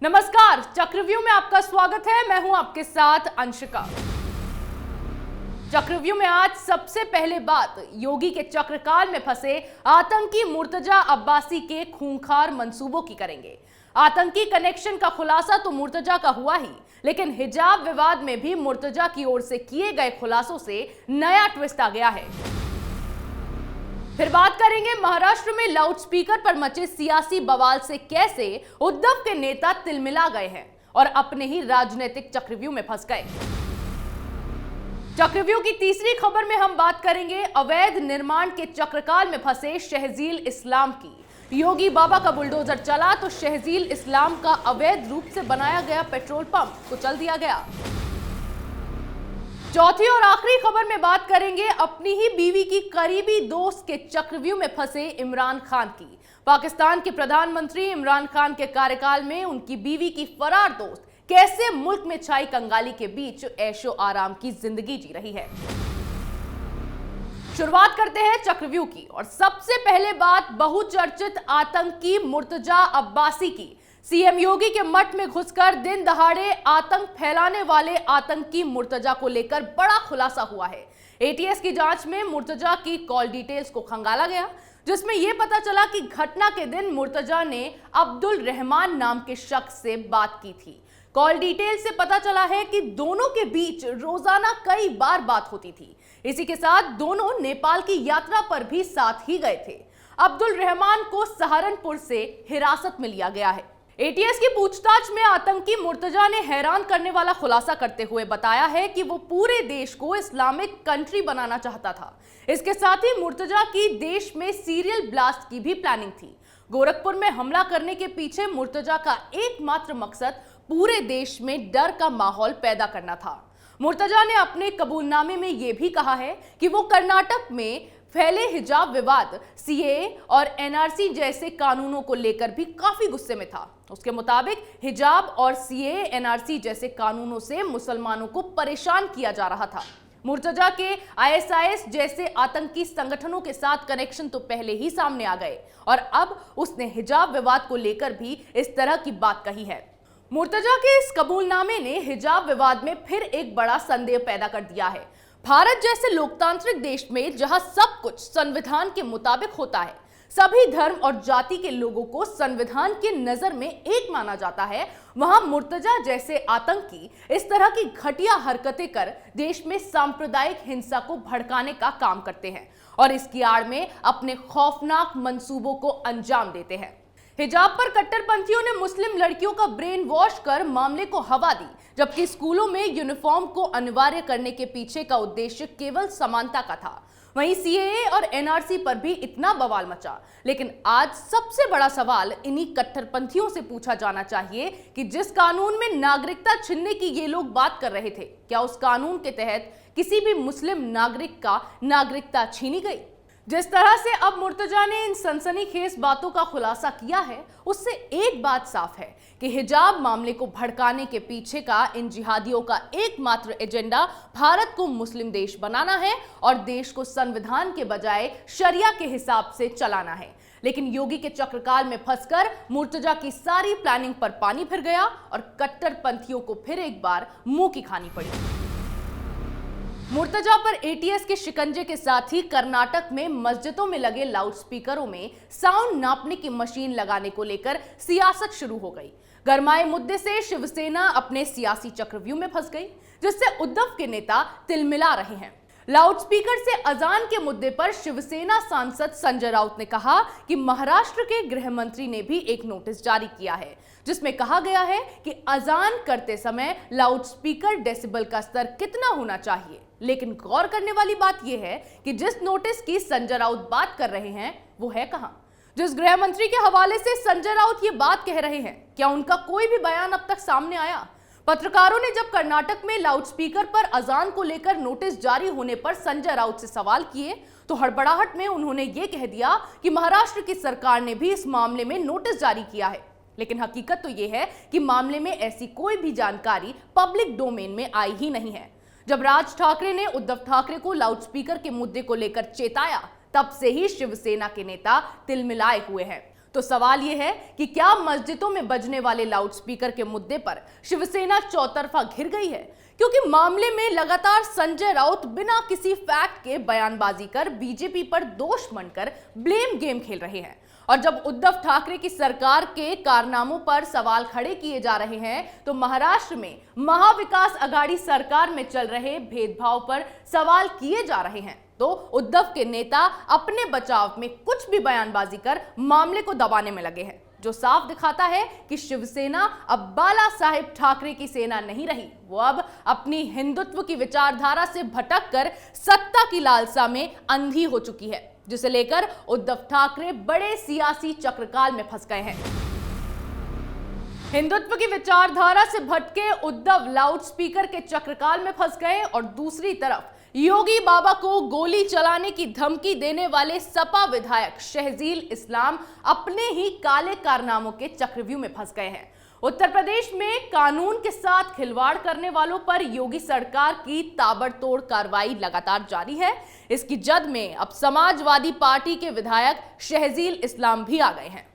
नमस्कार, चक्रव्यूह में आपका स्वागत है। मैं हूं आपके साथ अंशिका। चक्रव्यूह में आज सबसे पहले बात योगी के चक्रकाल में फंसे आतंकी मुर्तजा अब्बासी के खूंखार मंसूबों की करेंगे। आतंकी कनेक्शन का खुलासा तो मुर्तजा का हुआ ही, लेकिन हिजाब विवाद में भी मुर्तजा की ओर से किए गए खुलासों से नया ट्विस्ट आ गया है। फिर बात करेंगे महाराष्ट्र में लाउडस्पीकर पर मचे सियासी बवाल से कैसे उद्धव के नेता तिलमिला गए हैं और अपने ही राजनीतिक चक्रव्यूह में फंस गए। चक्रव्यूह की तीसरी खबर में हम बात करेंगे अवैध निर्माण के चक्रकाल में फंसे शहजील इस्लाम की। योगी बाबा का बुलडोजर चला तो शहजील इस्लाम का अवैध रूप से बनाया गया पेट्रोल पंप कुचल दिया गया। चौथी और आखिरी खबर में बात करेंगे अपनी ही बीवी की करीबी दोस्त के चक्रव्यूह में फंसे इमरान खान की। पाकिस्तान के प्रधानमंत्री इमरान खान के कार्यकाल में उनकी बीवी की फरार दोस्त कैसे मुल्क में छाई कंगाली के बीच ऐशो आराम की जिंदगी जी रही है। शुरुआत करते हैं चक्रव्यूह की और सबसे पहले बात बहुचर्चित आतंकी मुर्तजा अब्बासी की। सीएम योगी के मठ में घुसकर दिन दहाड़े आतंक फैलाने वाले आतंकी मुर्तजा को लेकर बड़ा खुलासा हुआ है। एटीएस की जांच में मुर्तजा की कॉल डिटेल्स को खंगाला गया, जिसमें यह पता चला कि घटना के दिन मुर्तजा ने अब्दुल रहमान नाम के शख्स से बात की थी। कॉल डिटेल से पता चला है कि दोनों के बीच रोजाना कई बार बात होती थी। इसी के साथ दोनों नेपाल की यात्रा पर भी साथ ही गए थे। अब्दुल रहमान को सहारनपुर से हिरासत में लिया गया है। एटीएस की पूछताछ में आतंकी मुर्तजा ने हैरान करने वाला खुलासा करते हुए बताया है कि वो पूरे देश को इस्लामिक कंट्री बनाना चाहता था। इसके साथ ही मुर्तजा की देश में सीरियल ब्लास्ट की भी प्लानिंग थी। गोरखपुर में हमला करने के पीछे मुर्तजा का एकमात्र मकसद पूरे देश में डर का माहौल पैदा करना था। मुर्तजा ने अपने कबूलनामे में यह भी कहा है कि वो कर्नाटक में फैले हिजाब विवाद, सीएए और एनआरसी जैसे कानूनों को लेकर भी काफी गुस्से में था। उसके मुताबिक हिजाब और सीएए एनआरसी जैसे कानूनों से मुसलमानों को परेशान किया जा रहा था। मुर्तजा के आईएसआईएस जैसे आतंकी संगठनों के साथ कनेक्शन तो पहले ही सामने आ गए और अब उसने हिजाब विवाद को लेकर भी इस तरह की बात कही है। मुर्तजा के इस कबूलनामे ने हिजाब विवाद में फिर एक बड़ा संदेह पैदा कर दिया है। भारत जैसे लोकतांत्रिक देश में जहां सब कुछ संविधान के मुताबिक होता है, सभी धर्म और जाति के लोगों को संविधान की नजर में एक माना जाता है, वहां मुर्तजा जैसे आतंकी इस तरह की घटिया हरकतें कर देश में सांप्रदायिक हिंसा को भड़काने का काम करते हैं और इसकी आड़ में अपने खौफनाक मंसूबों को अंजाम देते हैं। हिजाब पर कट्टरपंथियों ने मुस्लिम लड़कियों का ब्रेन वॉश कर मामले को हवा दी, जबकि स्कूलों में यूनिफॉर्म को अनिवार्य करने के पीछे का उद्देश्य केवल समानता का था। वहीं सीएए और एनआरसी पर भी इतना बवाल मचा, लेकिन आज सबसे बड़ा सवाल इन्हीं कट्टरपंथियों से पूछा जाना चाहिए कि जिस कानून में नागरिकता छीनने की ये लोग बात कर रहे थे, क्या उस कानून के तहत किसी भी मुस्लिम नागरिक का नागरिकता छीनी गई? जिस तरह से अब मुर्तजा ने इन सनसनीखेज बातों का खुलासा किया है, उससे एक बात साफ है कि हिजाब मामले को भड़काने के पीछे का इन जिहादियों का एकमात्र एजेंडा भारत को मुस्लिम देश बनाना है और देश को संविधान के बजाय शरिया के हिसाब से चलाना है। लेकिन योगी के चक्रकाल में फंसकर मुर्तजा की सारी प्लानिंग पर पानी फिर गया और कट्टरपंथियों को फिर एक बार मुंह की खानी पड़ी। मुर्तजा पर एटीएस के शिकंजे के साथ ही कर्नाटक में मस्जिदों में लगे लाउडस्पीकरों में साउंड नापने की मशीन लगाने को लेकर सियासत शुरू हो गई। गरमाए मुद्दे से शिवसेना अपने सियासी चक्रव्यूह में फंस गई, जिससे उद्धव के नेता तिलमिला रहे हैं। लाउडस्पीकर से अजान के मुद्दे पर शिवसेना सांसद संजय राउत ने कहा कि महाराष्ट्र के गृह मंत्री ने भी एक नोटिस जारी किया है, जिसमें कहा गया है कि अजान करते समय लाउडस्पीकर डेसिबल का स्तर कितना होना चाहिए। लेकिन गौर करने वाली बात यह है कि जिस नोटिस की संजय राउत बात कर रहे हैं वो है कहां? जिस गृह मंत्री के हवाले से संजय राउत ये बात कह रहे हैं, क्या उनका कोई भी बयान अब तक सामने आया? पत्रकारों ने जब कर्नाटक में लाउडस्पीकर पर अजान को लेकर नोटिस जारी होने पर संजय राउत से सवाल किए तो हड़बड़ाहट में उन्होंने ये कह दिया कि महाराष्ट्र की सरकार ने भी इस मामले में नोटिस जारी किया है। लेकिन हकीकत तो यह है कि मामले में ऐसी कोई भी जानकारी पब्लिक डोमेन में आई ही नहीं है। जब राज ठाकरे ने उद्धव ठाकरे को लाउडस्पीकर के मुद्दे को लेकर चेताया, तब से ही शिवसेना के नेता तिलमिलाए हुए हैं। तो सवाल यह है कि क्या मस्जिदों में बजने वाले लाउडस्पीकर के मुद्दे पर शिवसेना चौतरफा घिर गई है? क्योंकि मामले में लगातार संजय राउत बिना किसी फैक्ट के बयानबाजी कर बीजेपी पर दोष मनकर ब्लेम गेम खेल रहे हैं। और जब उद्धव ठाकरे की सरकार के कारनामों पर सवाल खड़े किए जा रहे हैं, तो महाराष्ट्र में महाविकास आघाड़ी सरकार में चल रहे भेदभाव पर सवाल किए जा रहे हैं, तो उद्धव के नेता अपने बचाव में कुछ भी बयानबाजी कर मामले को दबाने में लगे हैं, जो साफ दिखाता है कि शिवसेना अब बाला साहेब ठाकरे की सेना नहीं रही। वो अब अपनी हिंदुत्व की विचारधारा से भटक कर सत्ता की लालसा में अंधी हो चुकी है, जिसे लेकर उद्धव ठाकरे बड़े सियासी चक्रकाल में फंस गए हैं। हिंदुत्व की विचारधारा से भटके उद्धव लाउडस्पीकर के चक्रकाल में फंस गए और दूसरी तरफ योगी बाबा को गोली चलाने की धमकी देने वाले सपा विधायक शहजील इस्लाम अपने ही काले कारनामों के चक्रव्यूह में फंस गए हैं। उत्तर प्रदेश में कानून के साथ खिलवाड़ करने वालों पर योगी सरकार की ताबड़तोड़ कार्रवाई लगातार जारी है। इसकी जद में अब समाजवादी पार्टी के विधायक शहजील इस्लाम भी आ गए हैं।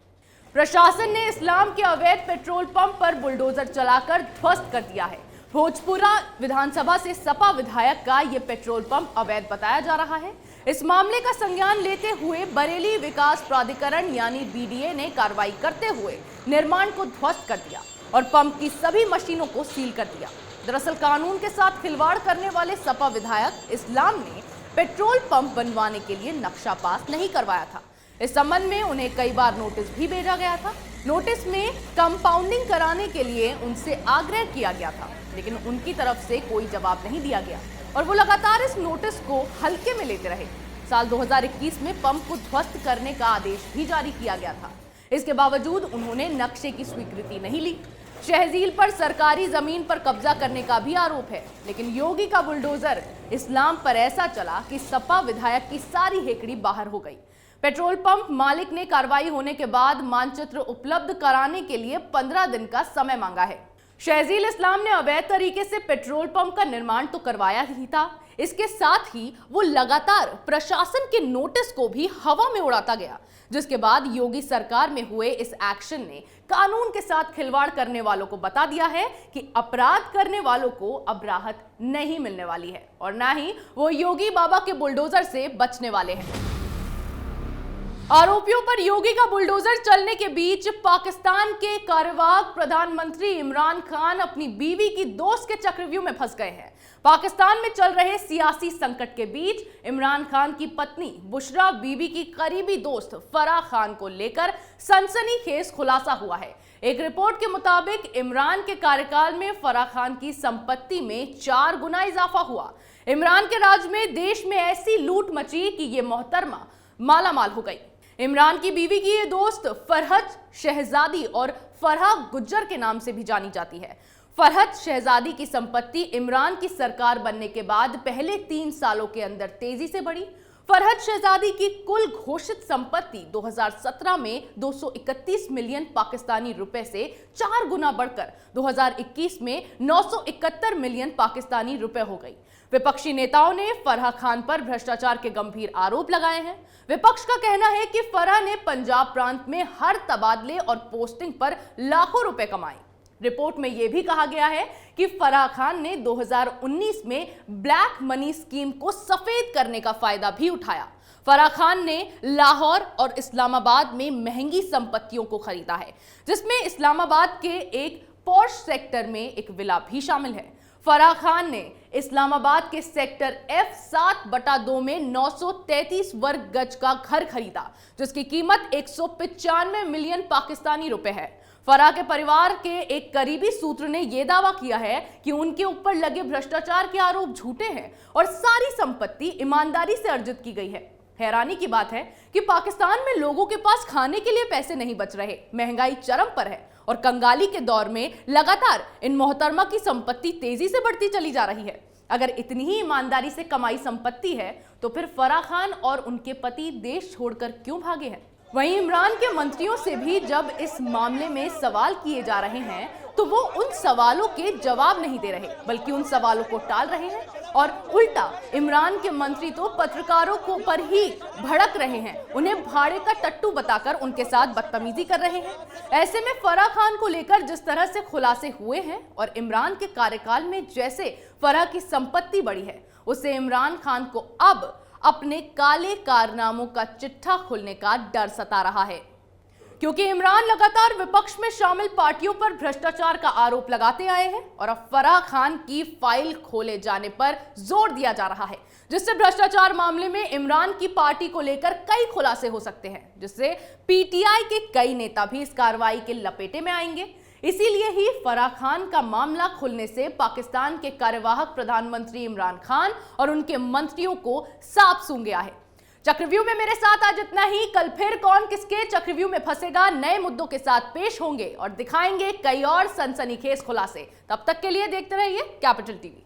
प्रशासन ने इस्लाम के अवैध पेट्रोल पंप पर बुलडोजर चलाकर ध्वस्त कर दिया है। भोजपुरा विधानसभा से सपा विधायक का यह पेट्रोल पंप अवैध बताया जा रहा है। इस मामले का संज्ञान लेते हुए बरेली विकास प्राधिकरण यानी बीडीए ने कार्रवाई करते हुए निर्माण को ध्वस्त कर दिया और पंप की सभी मशीनों को सील कर दिया। दरअसल कानून के साथ खिलवाड़ करने वाले सपा विधायक इस्लाम ने पेट्रोल पंप बनवाने के लिए नक्शा पास नहीं करवाया था। इस संबंध में उन्हें कई बार नोटिस भी भेजा गया था। नोटिस में कंपाउंडिंग कराने के लिए उनसे आग्रह किया गया था, लेकिन उनकी तरफ से कोई जवाब नहीं दिया गया और वो लगातार इस नोटिस को हल्के में लेते रहे। साल 2021 में पंप को ध्वस्त करने का आदेश भी जारी किया गया था। इसके बावजूद उन्होंने नक्शे की स्वीकृति नहीं ली। शहजील पर सरकारी जमीन पर कब्जा करने का भी आरोप है, लेकिन योगी का बुलडोजर इस्लाम पर ऐसा चला कि सपा विधायक की सारी हेकड़ी बाहर हो गई। पेट्रोल पंप मालिक ने कार्रवाई होने के बाद मानचित्र उपलब्ध कराने के लिए 15 दिन का समय मांगा है। शहजील इस्लाम ने अवैध तरीके से पेट्रोल पंप का निर्माण तो करवाया ही था, इसके साथ ही वो लगातार प्रशासन के नोटिस को भी हवा में उड़ाता गया, जिसके बाद योगी सरकार में हुए इस एक्शन ने कानून के साथ खिलवाड़ करने वालों को बता दिया है कि अपराध करने वालों को अब राहत नहीं मिलने वाली है और ना ही वो योगी बाबा के बुलडोजर से बचने वाले हैं। आरोपियों पर योगी का बुलडोजर चलने के बीच पाकिस्तान के कार्यवाहक प्रधानमंत्री इमरान खान अपनी बीवी की दोस्त के चक्रव्यूह में फंस गए हैं। पाकिस्तान में चल रहे सियासी संकट के बीच इमरान खान की पत्नी बुशरा बीबी की करीबी दोस्त फराह खान को लेकर सनसनीखेज खुलासा हुआ है। एक रिपोर्ट के मुताबिक इमरान के कार्यकाल में फराह खान की संपत्ति में 4 गुना इजाफा हुआ। इमरान के राज में देश में ऐसी लूट मची कि ये मोहतरमा मालामाल हो गई। इमरान की बीवी की ये दोस्त फरहत शहजादी और फरहा गुज्जर के नाम से भी जानी जाती है। फरहत शहजादी की संपत्ति इमरान की सरकार बनने के बाद पहले 3 सालों के अंदर तेजी से बढ़ी। फरहत शहजादी की कुल घोषित संपत्ति 2017 में 231 मिलियन पाकिस्तानी रुपए से 4 गुना बढ़कर 2021 में 971 मिलियन पाकिस्तानी रुपए हो गई। विपक्षी नेताओं ने फराह खान पर भ्रष्टाचार के गंभीर आरोप लगाए हैं। विपक्ष का कहना है कि फराह ने पंजाब प्रांत में हर तबादले और पोस्टिंग पर लाखों रुपए कमाए। रिपोर्ट में यह भी कहा गया है कि फराह खान ने 2019 में ब्लैक मनी स्कीम को सफेद करने का फायदा भी उठाया। फराह खान ने लाहौर और इस्लामाबाद में महंगी संपत्तियों को खरीदा है, जिसमें इस्लामाबाद के एक पॉश सेक्टर में एक विला भी शामिल है। फराह खान ने इस्लामाबाद के सेक्टर F7/2 में 933 वर्ग गज का घर खरीदा, जिसकी कीमत 195 मिलियन पाकिस्तानी रुपए है। फराह के परिवार के एक करीबी सूत्र ने यह दावा किया है कि उनके ऊपर लगे भ्रष्टाचार के आरोप झूठे हैं और सारी संपत्ति ईमानदारी से अर्जित की गई है। हैरानी की बात है कि पाकिस्तान में लोगों के पास खाने के लिए पैसे नहीं बच रहे, महंगाई चरम पर है और कंगाली के दौर में लगातार इन मोहतरमा की संपत्ति तेजी से बढ़ती चली जा रही है। अगर इतनी ही ईमानदारी से कमाई संपत्ति है तो फिर फराह खान और उनके पति देश छोड़कर क्यों भागे हैं? वहीं इमरान के मंत्रियों से भी जब इस मामले में सवाल किए जा रहे हैं तो वो उन सवालों के जवाब नहीं दे रहे, बल्कि उन सवालों को टाल रहे हैं और उल्टा इमरान के मंत्री तो पत्रकारों को पर ही भड़क रहे हैं, उन्हें भाड़े का टट्टू बताकर उनके साथ बदतमीजी कर रहे हैं। ऐसे में फराह खान को लेकर जिस तरह से खुलासे हुए हैं और इमरान के कार्यकाल में जैसे फराह की संपत्ति बढ़ी है, उससे इमरान खान को अब अपने काले कारनामों का चिट्ठा खुलने का डर सता रहा है, क्योंकि इमरान लगातार विपक्ष में शामिल पार्टियों पर भ्रष्टाचार का आरोप लगाते आए हैं और अब फराह खान की फाइल खोले जाने पर जोर दिया जा रहा है, जिससे भ्रष्टाचार मामले में इमरान की पार्टी को लेकर कई खुलासे हो सकते हैं, जिससे पीटीआई के कई नेता भी इस कार्रवाई के लपेटे में आएंगे। इसीलिए ही फराह खान का मामला खुलने से पाकिस्तान के कार्यवाहक प्रधानमंत्री इमरान खान और उनके मंत्रियों को साफ सूंघ गया है। चक्रव्यूह में मेरे साथ आज इतना ही। कल फिर कौन किसके चक्रव्यूह में फंसेगा, नए मुद्दों के साथ पेश होंगे और दिखाएंगे कई और सनसनीखेज खुलासे। तब तक के लिए देखते रहिए कैपिटल टीवी।